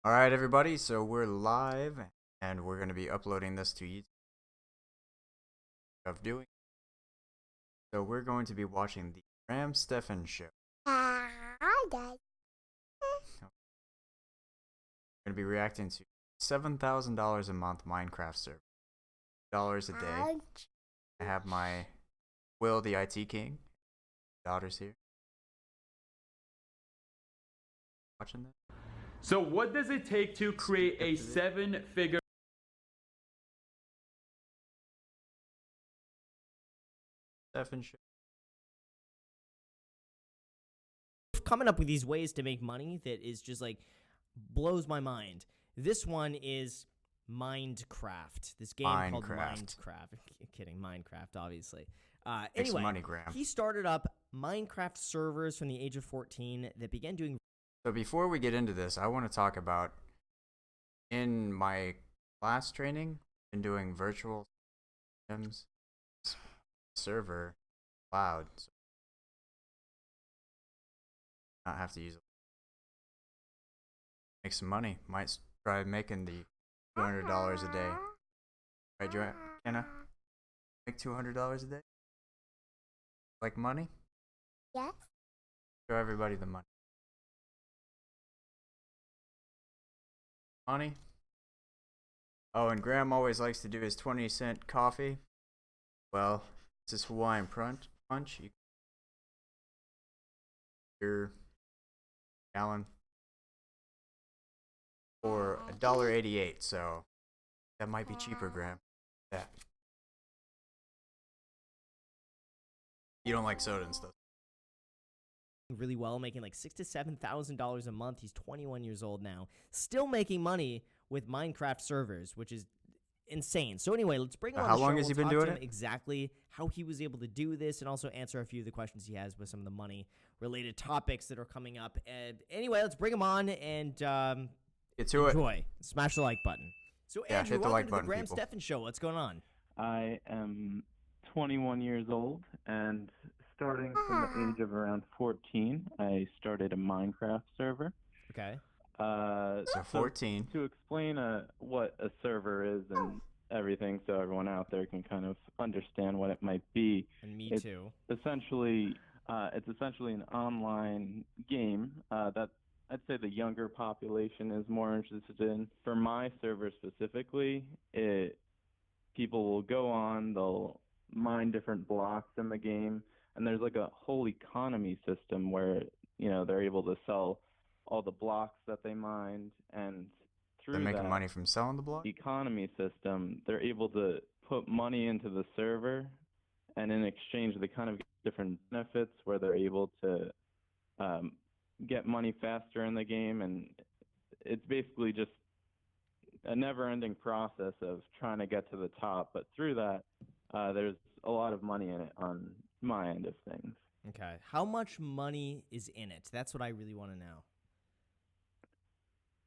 All right, everybody. So we're live, and we're going to be uploading this to YouTube. Of doing so, we're going to be watching the Grahm Stephan show. Hi, guys. We're going to be reacting to $7,000 a month Minecraft server, dollars a day. I have my Will, the IT King, daughters here. Watching this. So what does it take to create a seven-figure Stephan show. Coming up with these ways to make money that is just like blows my mind. This one is Minecraft. This game called Minecraft. Kidding, Minecraft, obviously. Anyway, money, Grahm. He started up Minecraft servers from the age of 14 that began doing. So before we get into this, I want to talk about in my class training, been doing virtual systems server cloud. So not have to use it. Make some money. Might try making the $200 a day. Right, Joanna? Make $200 a day? Like money? Yes. Show everybody the money. Money? Oh, and Grahm always likes to do his 20-cent coffee. Well, this is Hawaiian punch. Your gallon for $1.88, so that might be cheaper, Grahm. Yeah. You don't like soda and stuff. Really well, making like $6,000 to $7,000 a month. He's 21 years old now, still making money with Minecraft servers, which is insane. So anyway, let's bring him on How the long show. has he We'll been talk doing to him it? exactly how he was able to do this, and also answer a few of the questions he has with some of the money-related topics that are coming up. And anyway, let's bring him on and Get to it. enjoy. Smash the like button. So Yeah, Andrew, hit the welcome like to the button, Grahm people. Stephan Show. What's going on? I am 21 years old, and starting from the age of around 14, I started a Minecraft server. Okay. So 14. To explain what a server is and everything, so everyone out there can kind of understand what it might be. And me it's too. Essentially, it's essentially an online game that I'd say the younger population is more interested in. For my server specifically, people will go on, they'll mine different blocks in the game, and there's like a whole economy system where, they're able to sell all the blocks that they mined, and They're through making that money from selling the block? economy system, they're able to put money into the server, and in exchange they kind of get different benefits where they're able to get money faster in the game, and it's basically just a never-ending process of trying to get to the top. But through that, there's a lot of money in it on my end of things. Okay. How much money is in it? That's what I really want to know.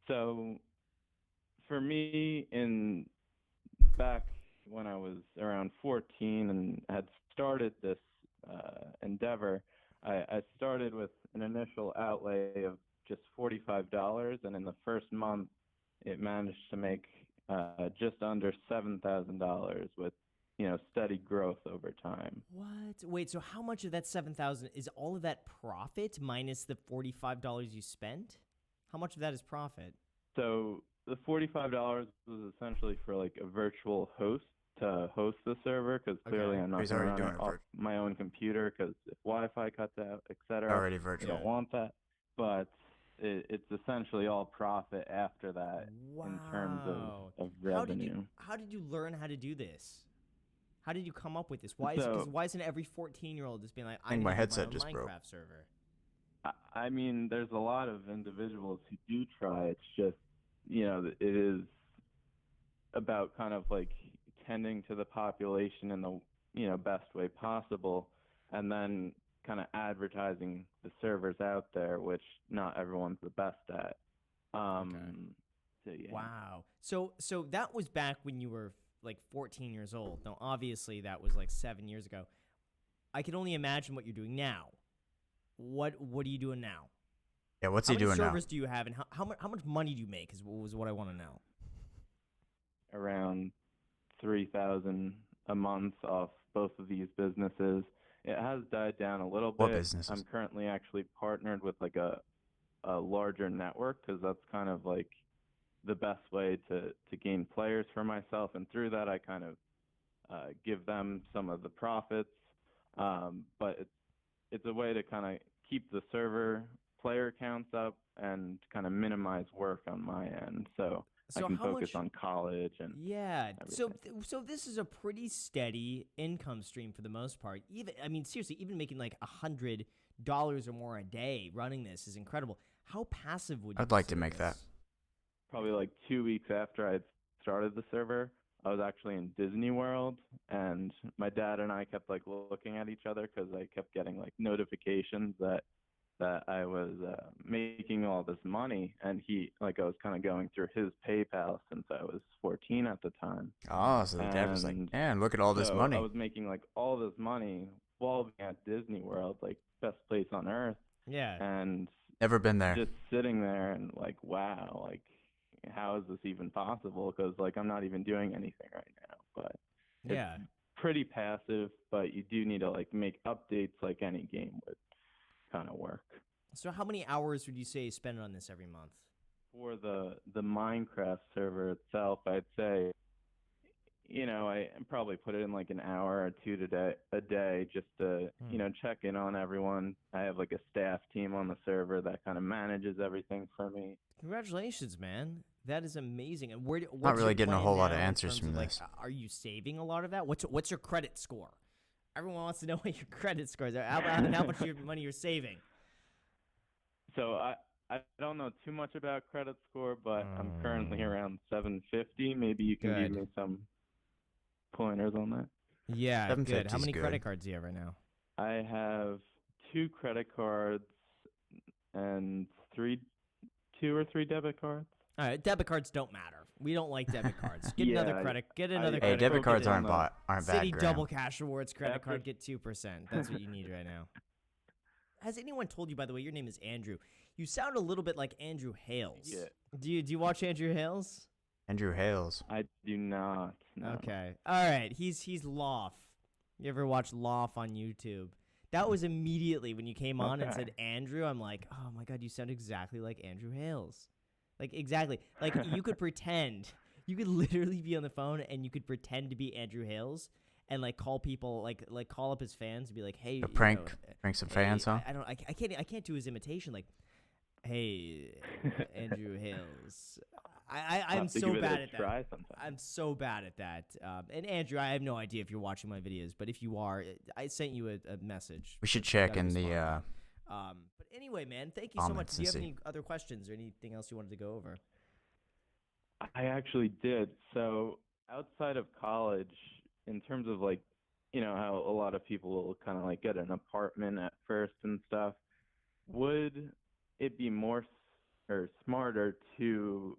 So for me, back when I was around 14 and had started this endeavor, I started with an initial outlay of just $45, and in the first month, it managed to make just under $7,000 with steady growth over time. What? Wait, so how much of that 7,000 is all of that profit minus the $45 you spent? How much of that is profit? So the $45 was essentially for like a virtual host to host the server, because clearly I'm not He's going to already run doing it it off my own computer, because if Wi-Fi cuts out, etc., Already I virtual. don't want that. But it's essentially all profit after that in terms of revenue. How did you learn how to do this? How did you come up with this? Why isn't every 14-year-old just being like, I think I'm my gonna headset make my just own broke. Minecraft server? I mean, there's a lot of individuals who do try. It's just, it is about kind of like tending to the population in the best way possible, and then kind of advertising the servers out there, which not everyone's the best at. Okay. So yeah. Wow. So that was back when you were like 14 years old. Now, obviously, that was like 7 years ago. I can only imagine what you're doing now. What are you doing now? Yeah, what's How he many doing now? servers do you have, and how much money do you make? Was what I want to know. Around 3,000 a month off both of these businesses. It has died down a little What bit. businesses? I'm currently actually partnered with like a larger network because that's kind of like the best way to gain players for myself, and through that I kind of give them some of the profits. But it's a way to kind of keep the server player counts up and kind of minimize work on my end, so I So can how focus much? on college and Yeah. So everything. so this is a pretty steady income stream for the most part. Even I mean seriously, even making like $100 or more a day running this is incredible. How passive would you I'd like to consider make that. this? Probably like 2 weeks after I started the server, I was actually in Disney World, and my dad and I kept like looking at each other because I kept getting like notifications that I was making all this money, and I was kind of going through his PayPal since I was 14 at the time, Oh, so the dad was like, and man, look at all this so money. I was making like all this money while being at Disney World, like best place on earth, Yeah. and Never been there. just sitting there and like, wow, like how is this even possible? Because like I'm not even doing anything right now, but it's Yeah. pretty passive. But you do need to like make updates like any game would kind of work. So how many hours would you say you spend on this every month? For the Minecraft server itself, I'd say, I probably put it in like an hour or two a day just to, check in on everyone. I have like a staff team on the server that kind of manages everything for me. Congratulations, man. That is amazing. And what's Not really your getting a plan whole lot of now in answers terms from of, like, this. are you saving a lot of that? What's your credit score? Everyone wants to know what your credit scores are. How much of your money you're saving. So I don't know too much about credit score, but I'm currently around 750. Maybe you can give Good. me some pointers on that. Yeah, good. 750 How is many good. credit cards do you have right now? I have 2 credit cards and two or three debit cards. All right, debit cards don't matter. We don't like debit cards. Get Yeah, another credit. Get another I Hey, credit debit card. cards focus aren't on the aren't City bad, Double Graham. Cash Rewards credit After- card. Get 2%. That's what you need right now. Has anyone told you, by the way, your name is Andrew? You sound a little bit like Andrew Hales. Yeah. Do you watch Andrew Hales? Andrew Hales. I do not. No. Okay. All right. He's Loff. You ever watch Loff on YouTube? That was immediately when you came on and Okay. said Andrew. I'm like, oh my god, you sound exactly like Andrew Hales. Like exactly. Like you could pretend. You could literally be on the phone and you could pretend to be Andrew Hales and like call people like call up his fans and be like, hey, A prank, you know, prank some hey, fans, huh? I can't do his imitation like, hey, Andrew Hales. I'm Have to so give it bad a at that. try sometime. I'm so bad at that. And Andrew, I have no idea if you're watching my videos, but if you are, I sent you a message. We should check Gotta in respond. the But anyway, man, thank you so much. comments Do you and have see. any other questions or anything else you wanted to go over? I actually did. So outside of college, in terms of like, how a lot of people will kind of like get an apartment at first and stuff, would it be more or smarter to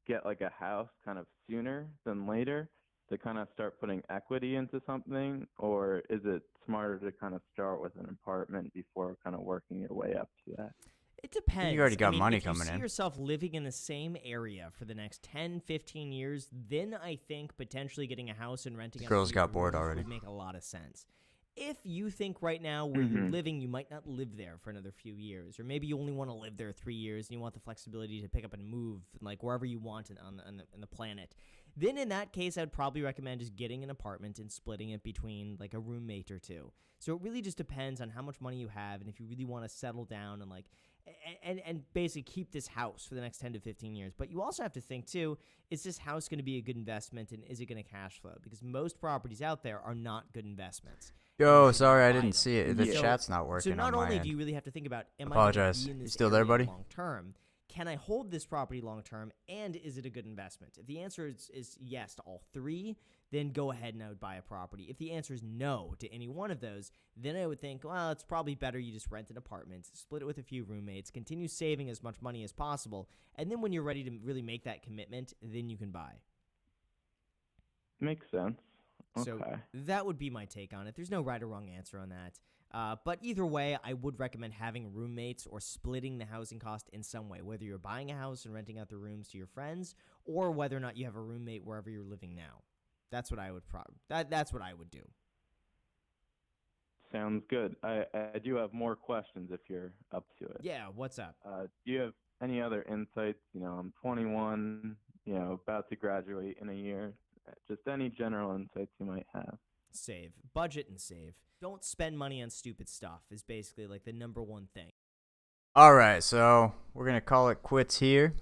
get like a house kind of sooner than later to kind of start putting equity into something, or is it smarter to kind of start with an apartment before kind of working your way up to that? It depends. already got I mean, money if coming you see in. yourself living in the same area for the next 10, 15 years, then I think potentially getting a house and renting The out girls the got bored rooms already. would make a lot of sense. If you think right now where you're living, you might not live there for another few years, or maybe you only want to live there 3 years and you want the flexibility to pick up and move like wherever you want on the planet, then in that case, I'd probably recommend just getting an apartment and splitting it between like a roommate or two. So it really just depends on how much money you have and if you really want to settle down and like and basically keep this house for the next 10 to 15 years. But you also have to think too, is this house going to be a good investment and is it going to cash flow? Because most properties out there are not good investments. Yo, You should sorry, I buy didn't them. see it. The Yeah. chat's not working So not on my only end. do you really have to think about, am I Apologize. going to be in You this still there, area buddy? long term? Can I hold this property long term? And is it a good investment? If the answer is yes to all three, then go ahead and I would buy a property. If the answer is no to any one of those, then I would think, well, it's probably better you just rent an apartment, split it with a few roommates, continue saving as much money as possible, and then when you're ready to really make that commitment, then you can buy. Makes sense. So Okay. that would be my take on it. There's no right or wrong answer on that. But either way, I would recommend having roommates or splitting the housing cost in some way, whether you're buying a house and renting out the rooms to your friends, or whether or not you have a roommate wherever you're living now. That's what I would that's what I would do. Sounds good. I do have more questions if you're up to it. Yeah, what's up? Do you have any other insights? I'm 21, about to graduate in a year. Just any general insights you might have. Save. Budget and save. Don't spend money on stupid stuff is basically like the number one thing. All right, so we're going to call it quits here.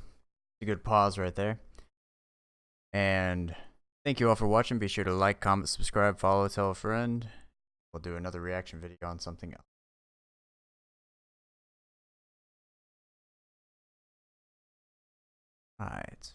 A good pause right there. And thank you all for watching. Be sure to like, comment, subscribe, follow, tell a friend. We'll do another reaction video on something else. All right.